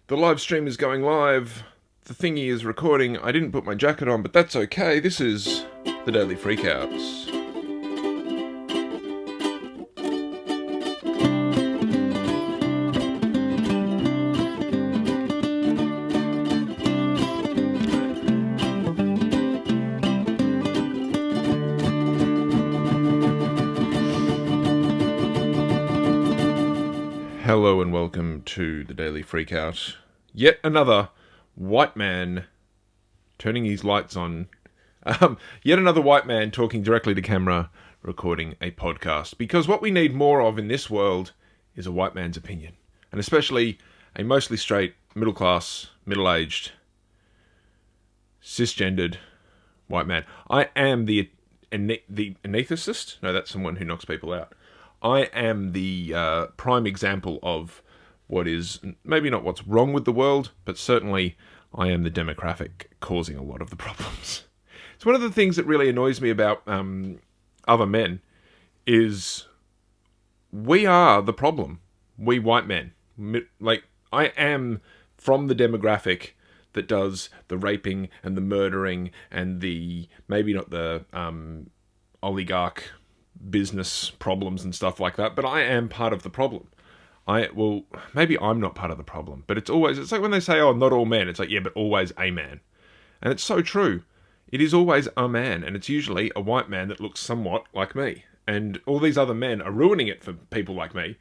The live stream is going live. The thingy is recording. I didn't put my jacket on, but that's okay. This is the Daily Freakouts. Hello and welcome to the Daily Freakout. Yet another white man turning his lights on. Yet another white man talking directly to camera, recording a podcast. Because what we need more of in this world is a white man's opinion. And especially a mostly straight, middle class, middle-aged, cisgendered white man. I am the anesthetist? No, that's someone who knocks people out. I am the prime example of what is maybe not what's wrong with the world, but certainly I am the demographic causing a lot of the problems. It's one of the things that really annoys me about other men is we are the problem. We white men. Like, I am from the demographic that does the raping and the murdering and the, maybe not the oligarch business problems and stuff like that, but I am part of the problem. Maybe I'm not part of the problem, but it's like when they say, oh, not all men, it's like, yeah, but always a man. And it's so true. It is always a man, and it's usually a white man that looks somewhat like me. And all these other men are ruining it for people like me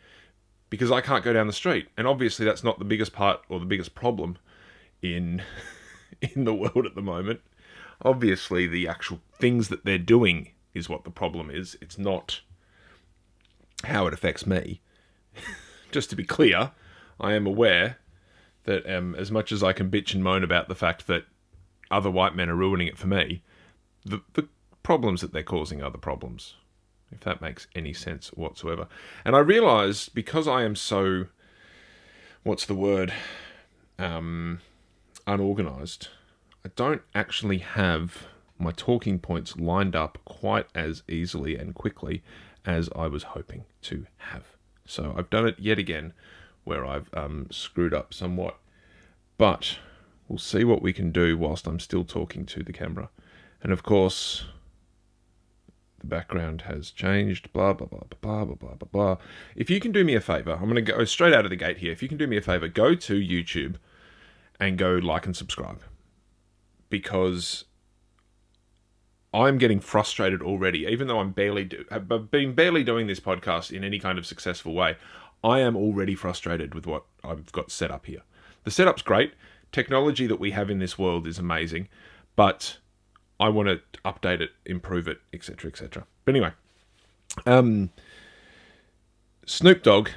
because I can't go down the street. And obviously that's not the biggest part or the biggest problem in the world at the moment. Obviously the actual things that they're doing is what the problem is. It's not how it affects me. Just to be clear, I am aware that as much as I can bitch and moan about the fact that other white men are ruining it for me, the problems that they're causing are the problems, if that makes any sense whatsoever. And I realised, because I am so, unorganised, I don't actually have my talking points lined up quite as easily and quickly as I was hoping to have. So I've done it yet again where I've screwed up somewhat. But we'll see what we can do whilst I'm still talking to the camera. And of course, the background has changed, blah, blah, blah, blah, blah, blah, blah, blah. If you can do me a favour, I'm going to go straight out of the gate here. If you can do me a favour, go to YouTube and go like and subscribe. Because I'm getting frustrated already, even though I've been barely doing this podcast in any kind of successful way. I am already frustrated with what I've got set up here. The setup's great. Technology that we have in this world is amazing, but I want to update it, improve it, etc., etc. But anyway, Snoop Dogg.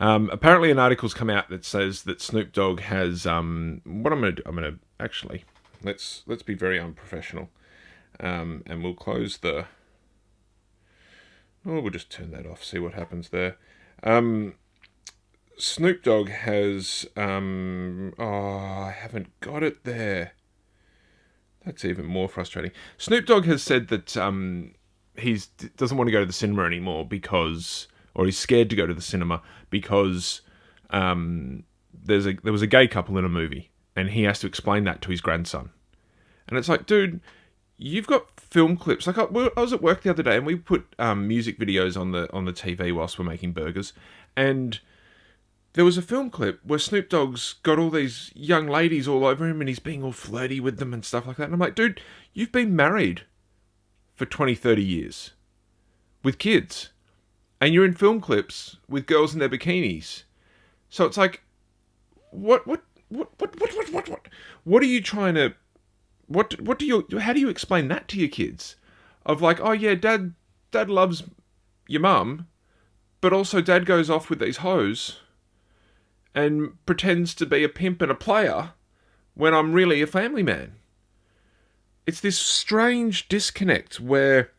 Apparently, an article's come out that says that Snoop Dogg has what I'm going to do. I'm going to actually. Let's be very unprofessional, and we'll close the. Oh, we'll just turn that off. See what happens there. Snoop Dogg has. I haven't got it there. That's even more frustrating. Snoop Dogg has said that he doesn't want to go to the cinema anymore or he's scared to go to the cinema because there was a gay couple in a movie. And he has to explain that to his grandson. And it's like, dude, you've got film clips. Like I was at work the other day and we put music videos on the TV whilst we're making burgers. And there was a film clip where Snoop Dogg's got all these young ladies all over him and he's being all flirty with them and stuff like that. And I'm like, dude, you've been married for 20, 30 years with kids. And you're in film clips with girls in their bikinis. So it's like, what are you trying to, how do you explain that to your kids? Of like, oh yeah, dad loves your mum, but also dad goes off with these hoes and pretends to be a pimp and a player when I'm really a family man. It's this strange disconnect where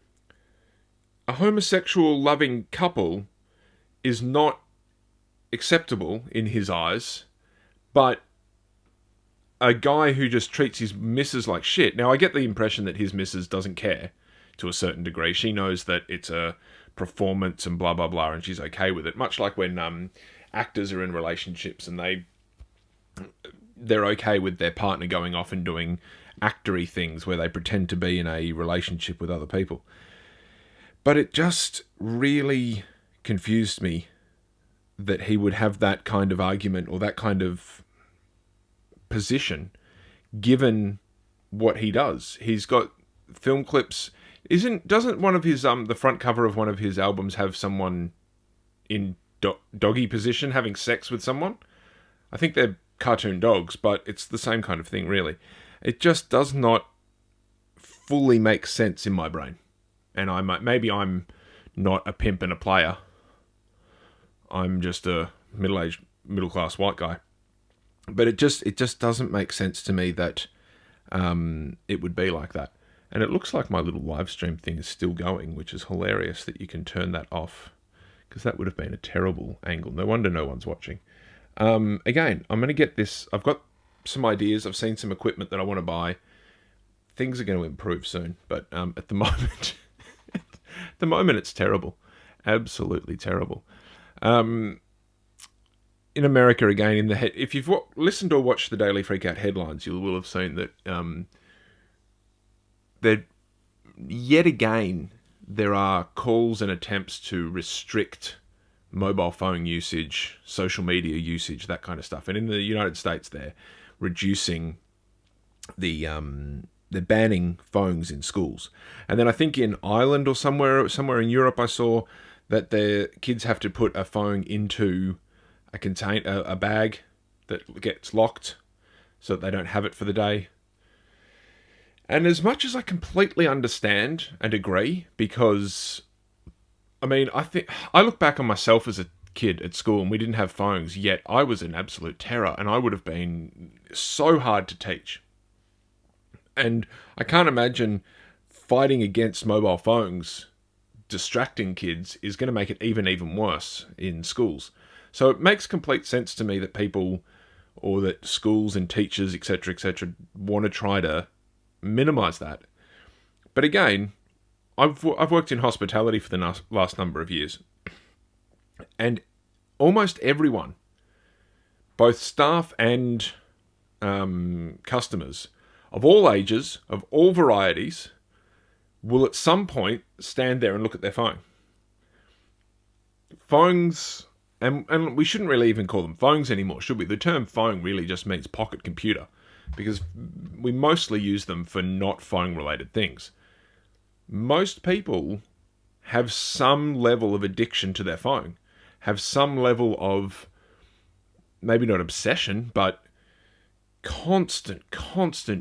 a homosexual loving couple is not acceptable in his eyes, but a guy who just treats his missus like shit. Now, I get the impression that his missus doesn't care to a certain degree. She knows that it's a performance and blah, blah, blah, and she's okay with it. Much like when actors are in relationships and they're okay with their partner going off and doing actory things where they pretend to be in a relationship with other people. But it just really confused me that he would have that kind of argument or that kind of position given what he does. He's got film clips. Doesn't one of his the front cover of one of his albums have someone in doggy position having sex with someone? I think they're cartoon dogs, but it's the same kind of thing, really. It just does not fully make sense in my brain. And maybe I'm not a pimp and a player. I'm just a middle-aged, middle-class white guy. But it just doesn't make sense to me that it would be like that. And it looks like my little live stream thing is still going, which is hilarious that you can turn that off, because that would have been a terrible angle. No wonder no one's watching. Again, I'm going to get this. I've got some ideas. I've seen some equipment that I want to buy. Things are going to improve soon, but at the moment, it's terrible. Absolutely terrible. In America, again, if you've listened or watched the Daily Freakout headlines, you will have seen that yet again there are calls and attempts to restrict mobile phone usage, social media usage, that kind of stuff. And in the United States, they're reducing they're banning phones in schools. And then I think in Ireland or somewhere in Europe, I saw that the kids have to put a phone into a bag that gets locked so that they don't have it for the day. And as much as I completely understand and agree, because I mean, I look back on myself as a kid at school and we didn't have phones, yet I was in absolute terror and I would have been so hard to teach. And I can't imagine fighting against mobile phones, distracting kids, is going to make it even worse in schools. So it makes complete sense to me that people, or that schools and teachers, etc., want to try to minimize that. But again, I've worked in hospitality for the last number of years, and almost everyone, both staff and customers of all ages, of all varieties, will at some point stand there and look at their phone. Phones, and we shouldn't really even call them phones anymore, should we? The term phone really just means pocket computer, because we mostly use them for not phone-related things. Most people have some level of addiction to their phone, have some level of, maybe not obsession, but constant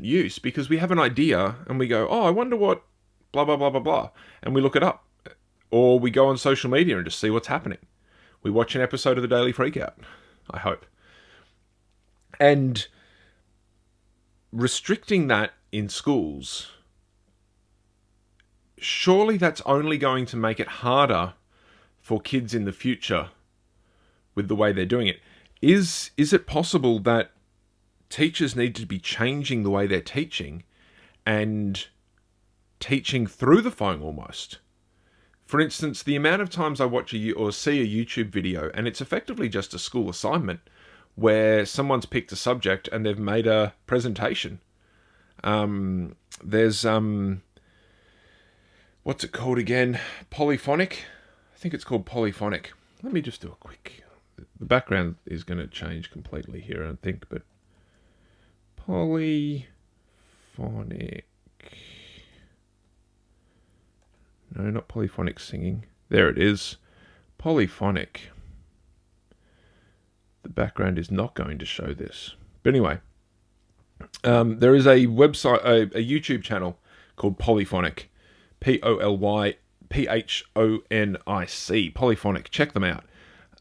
use, because we have an idea and we go, oh, I wonder what blah, blah, blah, blah, blah, and we look it up. Or we go on social media and just see what's happening. We watch an episode of the Daily Freakout, I hope. And restricting that in schools, surely that's only going to make it harder for kids in the future with the way they're doing it. Is it possible that teachers need to be changing the way they're teaching and teaching through the phone almost? For instance, the amount of times I watch or see a YouTube video and it's effectively just a school assignment where someone's picked a subject and they've made a presentation. There's what's it called again? Polyphonic? I think it's called Polyphonic. Let me just do a quick... The background is going to change completely here, I think, but... Polyphonic... No, not polyphonic singing. There it is. Polyphonic. The background is not going to show this. But anyway, there is a website, a YouTube channel called Polyphonic. Polyphonic. Polyphonic. Check them out.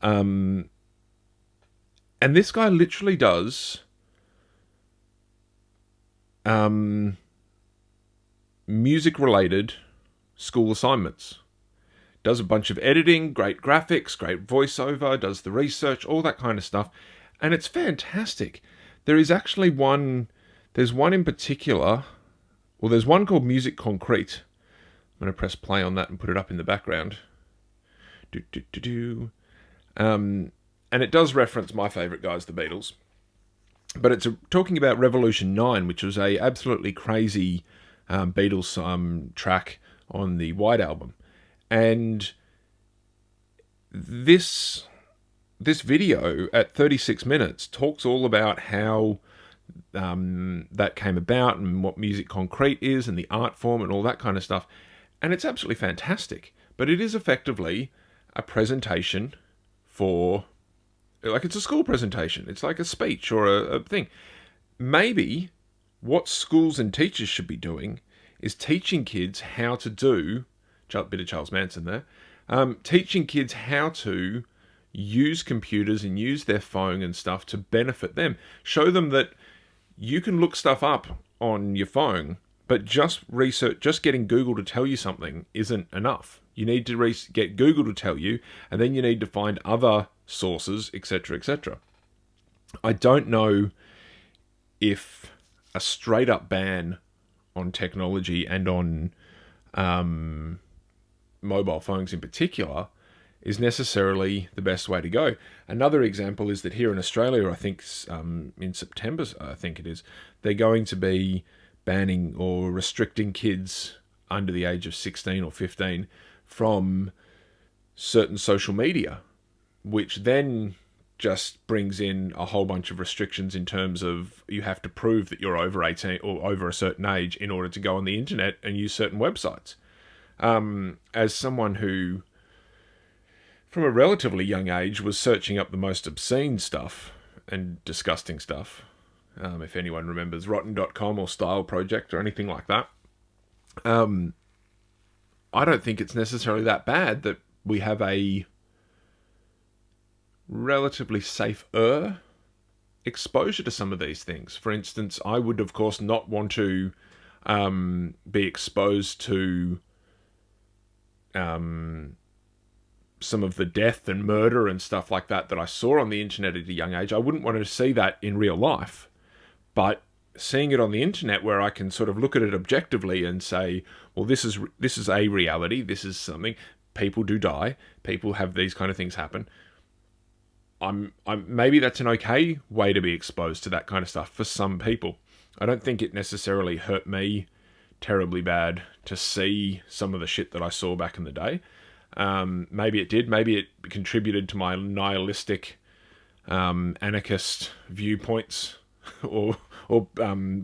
And this guy literally does music-related school assignments. Does a bunch of editing, great graphics, great voiceover, does the research, all that kind of stuff. And it's fantastic. There is actually there's one in particular, well, there's one called Music Concrete. I'm going to press play on that and put it up in the background. And And it does reference my favourite guys, the Beatles. But it's talking about Revolution 9, which was a absolutely crazy Beatles track on the White Album. And this video at 36 minutes talks all about how that came about and what musique concrète is and the art form and all that kind of stuff. And it's absolutely fantastic. But it is effectively a presentation for, like, it's a school presentation. It's like a speech or a thing. Maybe what schools and teachers should be doing is teaching kids how to do, a bit of Charles Manson there, teaching kids how to use computers and use their phone and stuff to benefit them. Show them that you can look stuff up on your phone, but just getting Google to tell you something isn't enough. You need to get Google to tell you, and then you need to find other sources, etc., etc. I don't know if a straight-up ban on technology and on mobile phones in particular is necessarily the best way to go. Another example is that here in Australia, I think in September, I think it is, they're going to be banning or restricting kids under the age of 16 or 15 from certain social media, which then just brings in a whole bunch of restrictions in terms of you have to prove that you're over 18 or over a certain age in order to go on the internet and use certain websites. As someone who, from a relatively young age, was searching up the most obscene stuff and disgusting stuff, if anyone remembers Rotten.com or Style Project or anything like that, I don't think it's necessarily that bad that we have a relatively safer exposure to some of these things. For instance, I would, of course, not want to be exposed to some of the death and murder and stuff like that I saw on the internet at a young age. I wouldn't want to see that in real life. But seeing it on the internet, where I can sort of look at it objectively and say, well, this is a reality, this is something, people do die, people have these kind of things happen. I'm maybe that's an okay way to be exposed to that kind of stuff for some people. I don't think it necessarily hurt me terribly bad to see some of the shit that I saw back in the day. Maybe it did. Maybe it contributed to my nihilistic, anarchist viewpoints or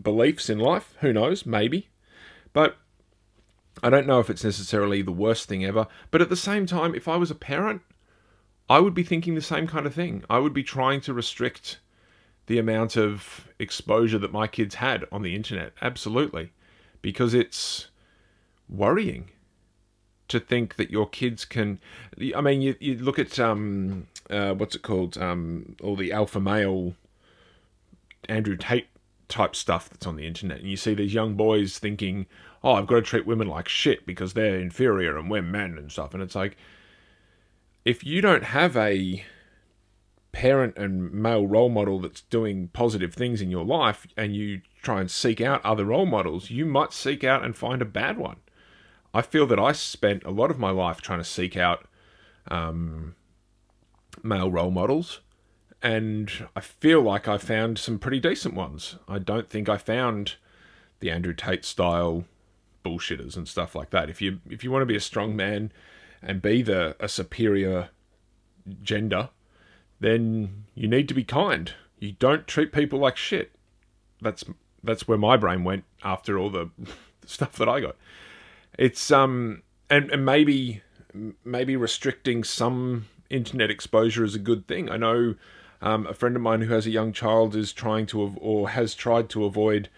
beliefs in life. Who knows? Maybe. But I don't know if it's necessarily the worst thing ever. But at the same time, if I was a parent, I would be thinking the same kind of thing. I would be trying to restrict the amount of exposure that my kids had on the internet. Absolutely. Because it's worrying to think that your kids can... I mean, you look at, what's it called? All the alpha male Andrew Tate type stuff that's on the internet. And you see these young boys thinking, oh, I've got to treat women like shit because they're inferior and we're men and stuff. And it's like, if you don't have a parent and male role model that's doing positive things in your life and you try and seek out other role models, you might seek out and find a bad one. I feel that I spent a lot of my life trying to seek out male role models, and I feel like I found some pretty decent ones. I don't think I found the Andrew Tate style bullshitters and stuff like that. If you want to be a strong man and be a superior gender, then you need to be kind. You don't treat people like shit. That's where my brain went after all the stuff that I got. It's and maybe restricting some internet exposure is a good thing. I know a friend of mine who has a young child is has tried to avoid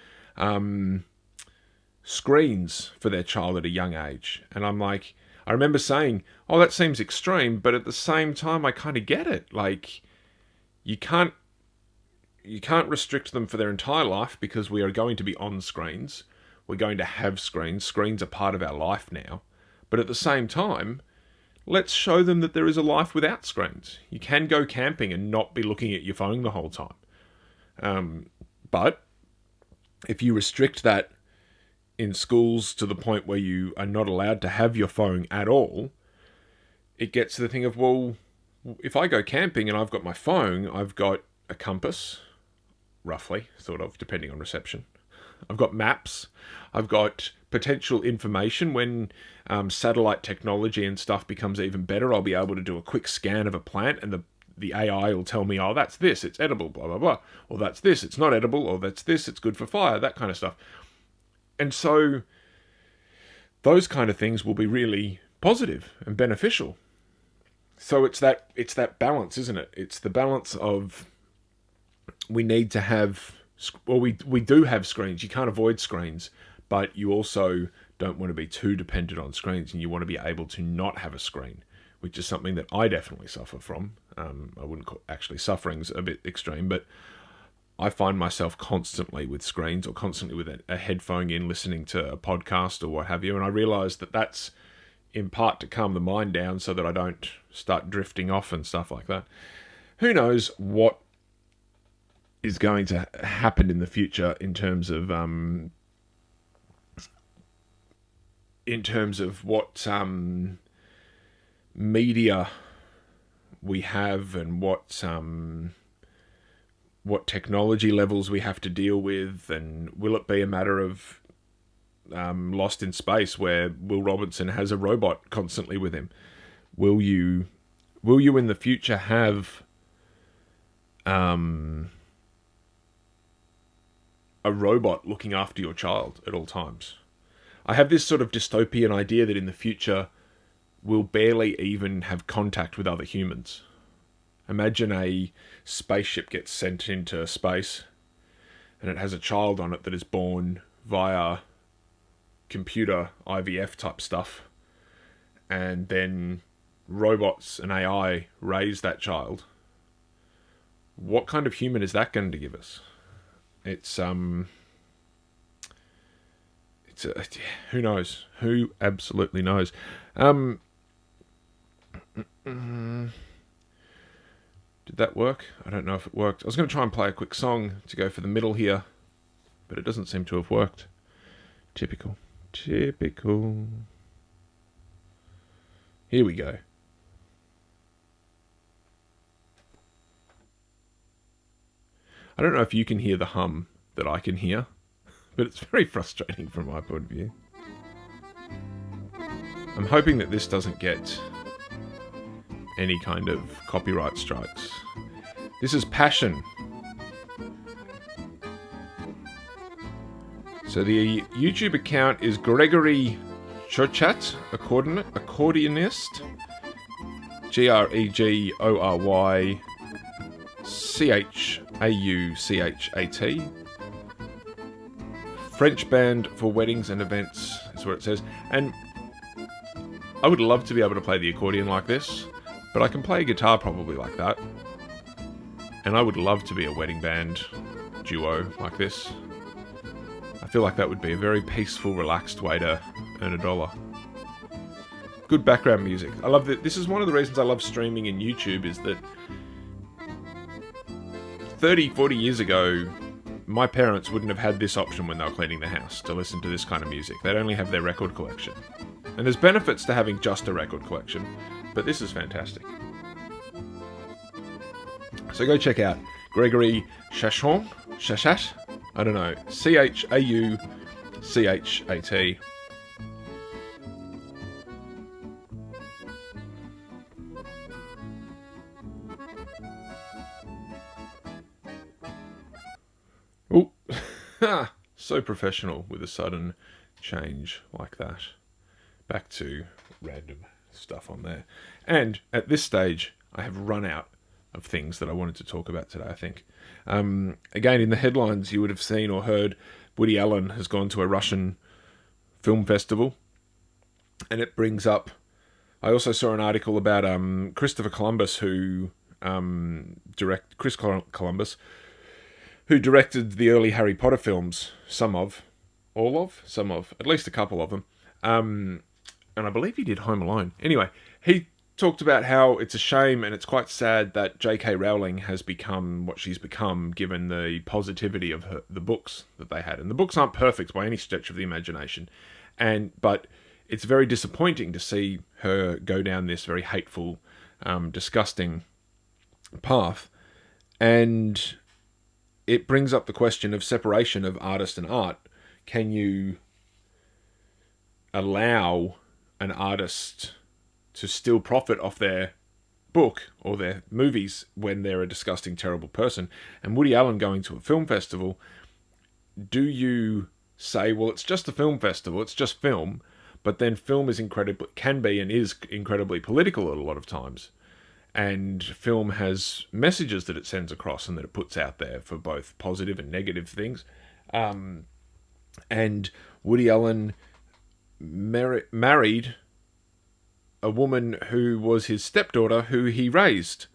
screens for their child at a young age, and I'm like, I remember saying, oh, that seems extreme, but at the same time, I kind of get it. Like, you can't restrict them for their entire life because we are going to be on screens. We're going to have screens. Screens are part of our life now. But at the same time, let's show them that there is a life without screens. You can go camping and not be looking at your phone the whole time. But if you restrict that in schools to the point where you are not allowed to have your phone at all, it gets to the thing of, well, if I go camping and I've got my phone, I've got a compass, roughly, sort of, depending on reception. I've got maps. I've got potential information. When satellite technology and stuff becomes even better, I'll be able to do a quick scan of a plant, and the AI will tell me, oh, that's this, it's edible, blah, blah, blah. Or that's this, it's not edible. Or that's this, it's good for fire, that kind of stuff. And so those kind of things will be really positive and beneficial. So it's that balance, isn't it? It's the balance of, we need to have, well, we do have screens. You can't avoid screens, but you also don't want to be too dependent on screens, and you want to be able to not have a screen, which is something that I definitely suffer from. I wouldn't call, actually, suffering's a bit extreme, but I find myself constantly with screens, or constantly with a headphone in, listening to a podcast or what have you, and I realise that that's in part to calm the mind down so that I don't start drifting off and stuff like that. Who knows what is going to happen in the future in terms of what media we have, and what technology levels we have to deal with, and will it be a matter of Lost in Space, where Will Robinson has a robot constantly with him? Will you in the future have a robot looking after your child at all times? I have this sort of dystopian idea that in the future we'll barely even have contact with other humans. Imagine a spaceship gets sent into space and it has a child on it that is born via computer IVF type stuff, and then robots and AI raise that child. What kind of human is that going to give us? Who knows? Who absolutely knows? Did that work? I don't know if it worked. I was going to try and play a quick song to go for the middle here, but it doesn't seem to have worked. Typical. Here we go. I don't know if you can hear the hum that I can hear, but it's very frustrating from my point of view. I'm hoping that this doesn't get any kind of copyright strikes. This is Passion. So the YouTube account is Gregory Churchat, accordionist. GREGORYCHAUCHAT. French band for weddings and events is what it says. And I would love to be able to play the accordion like this, but I can play a guitar probably like that. And I would love to be a wedding band duo like this. I feel like that would be a very peaceful, relaxed way to earn $1. Good background music. I love that. This is one of the reasons I love streaming in YouTube, is that 30, 40 years ago, my parents wouldn't have had this option when they were cleaning the house, to listen to this kind of music. They'd only have their record collection. And there's benefits to having just a record collection, but this is fantastic. So go check out Gregory Churchat. I don't know. CHAUCHAT. Oh, so professional with a sudden change like that. Back to random stuff on there. And at this stage, I have run out of things that I wanted to talk about today, I think. Again, in the headlines, you would have seen or heard Woody Allen has gone to a Russian film festival. And it brings up... I also saw an article about Christopher Columbus, who... Chris Columbus, who directed the early Harry Potter films. Some of. At least a couple of them. And I believe he did Home Alone. Anyway, he talked about how it's a shame and it's quite sad that J.K. Rowling has become what she's become, given the positivity of the books that they had. And the books aren't perfect by any stretch of the imagination. But it's very disappointing to see her go down this very hateful disgusting path. And it brings up the question of separation of artist and art. Can you allow an artist to still profit off their book or their movies when they're a disgusting, terrible person? And Woody Allen going to a film festival, do you say, well, it's just a film festival, it's just film, but then film is can be and is incredibly political a lot of times, and film has messages that it sends across and that it puts out there for both positive and negative things. And Woody Allen married a woman who was his stepdaughter, who he raised,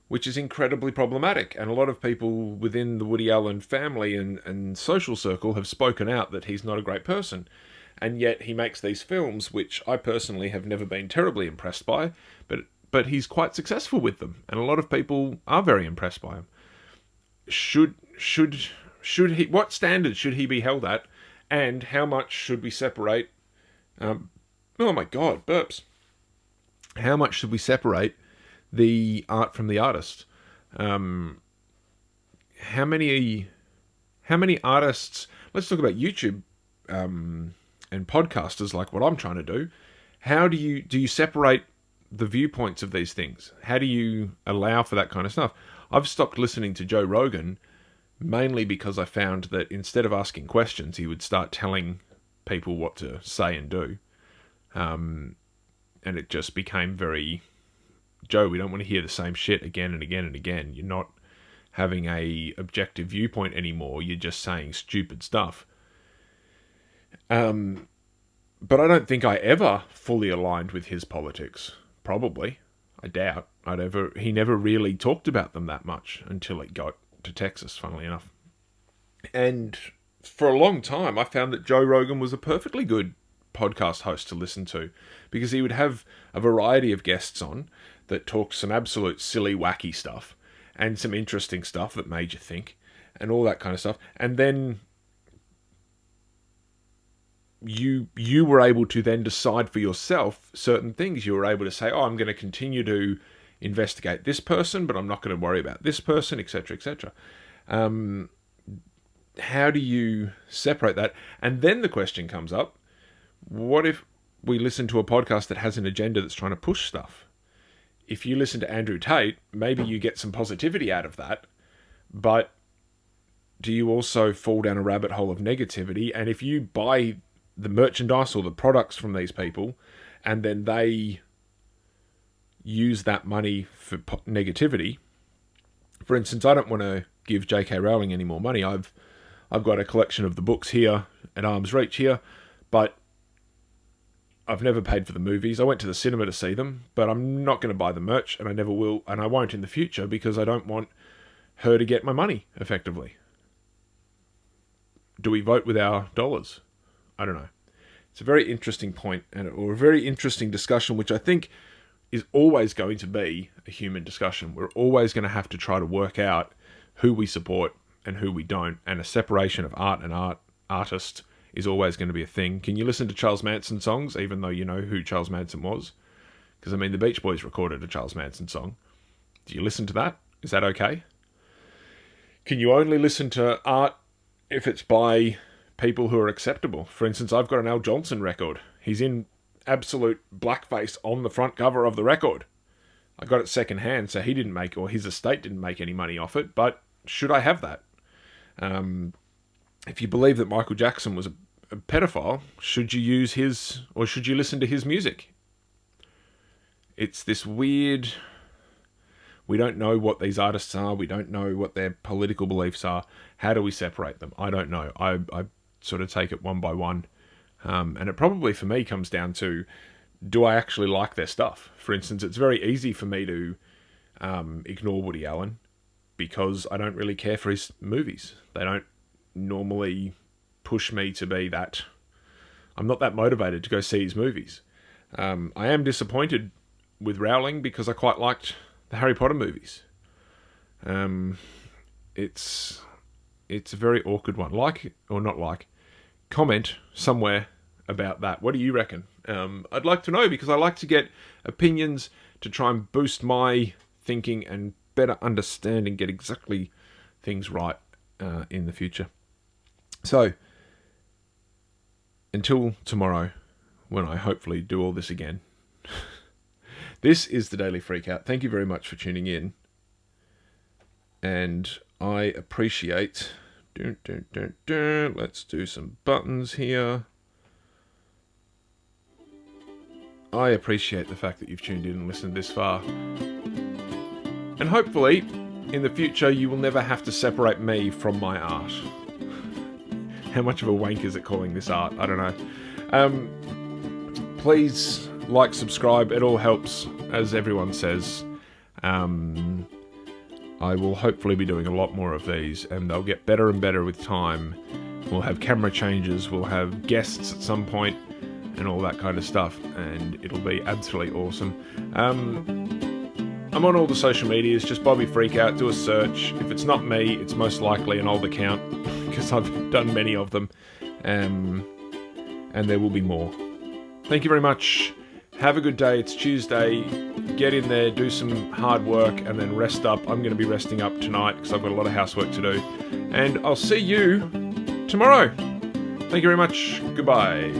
which is incredibly problematic. And a lot of people within the Woody Allen family and social circle have spoken out that he's not a great person. And yet he makes these films, which I personally have never been terribly impressed by, but he's quite successful with them. And a lot of people are very impressed by him. Should he? What standards should he be held at? And how much should we separate? Oh my God, burps. How much should we separate the art from the artist? How many artists? Let's talk about YouTube and podcasters, like what I'm trying to do. How do you separate the viewpoints of these things? How do you allow for that kind of stuff? I've stopped listening to Joe Rogan mainly because I found that instead of asking questions, he would start telling people what to say and do. And it just became very, Joe, we don't want to hear the same shit again and again and again. You're not having a objective viewpoint anymore. You're just saying stupid stuff. But I don't think I ever fully aligned with his politics. Probably. I doubt. He never really talked about them that much until it got to Texas, funnily enough. And for a long time, I found that Joe Rogan was a perfectly good podcast host to listen to, because he would have a variety of guests on that talked some absolute silly, wacky stuff and some interesting stuff that made you think and all that kind of stuff. And then you were able to then decide for yourself certain things. You were able to say, oh, I'm going to continue to investigate this person, but I'm not going to worry about this person, etc., etc. How do you separate that? And then the question comes up, what if we listen to a podcast that has an agenda that's trying to push stuff? If you listen to Andrew Tate, maybe you get some positivity out of that, but do you also fall down a rabbit hole of negativity? And if you buy the merchandise or the products from these people, and then they use that money for negativity. For instance, I don't want to give J.K. Rowling any more money. I've got a collection of the books here at arm's reach here, but I've never paid for the movies. I went to the cinema to see them, but I'm not going to buy the merch, and I never will, and I won't in the future, because I don't want her to get my money, effectively. Do we vote with our dollars? I don't know. It's a very interesting point, or a very interesting discussion, which I think is always going to be a human discussion. We're always going to have to try to work out who we support and who we don't, and a separation of art and artist is always going to be a thing. Can you listen to Charles Manson songs, even though you know who Charles Manson was? Because, I mean, the Beach Boys recorded a Charles Manson song. Do you listen to that? Is that okay? Can you only listen to art if it's by people who are acceptable? For instance, I've got an Al Jolson record. He's in absolute blackface on the front cover of the record. I got it secondhand, so he didn't make, or his estate didn't make any money off it, but should I have that? If you believe that Michael Jackson was a pedophile, should you use his, or should you listen to his music? It's this weird, we don't know what these artists are, we don't know what their political beliefs are. How do we separate them? I don't know. I sort of take it one by one. And it probably, for me, comes down to, do I actually like their stuff? For instance, it's very easy for me to ignore Woody Allen because I don't really care for his movies. They don't normally push me to be that. I'm not that motivated to go see his movies. I am disappointed with Rowling because I quite liked the Harry Potter movies. It's a very awkward one. Like, or not like, comment somewhere about that. What do you reckon? I'd like to know, because I like to get opinions to try and boost my thinking and better understand and get exactly things right in the future. So, until tomorrow, when I hopefully do all this again, this is the Daily Freakout. Thank you very much for tuning in. And I appreciate... Let's do some buttons here. I appreciate the fact that you've tuned in and listened this far. And hopefully, in the future, you will never have to separate me from my art. How much of a wank is it calling this art? I don't know. Please like, subscribe. It all helps, as everyone says. I will hopefully be doing a lot more of these, and they'll get better and better with time. We'll have camera changes, we'll have guests at some point, and all that kind of stuff, and it'll be absolutely awesome. I'm on all the social medias, just Bobby Freakout, do a search. If it's not me, it's most likely an old account, because I've done many of them, and there will be more. Thank you very much. Have a good day. It's Tuesday. Get in there, do some hard work, and then rest up. I'm going to be resting up tonight because I've got a lot of housework to do. And I'll see you tomorrow. Thank you very much. Goodbye.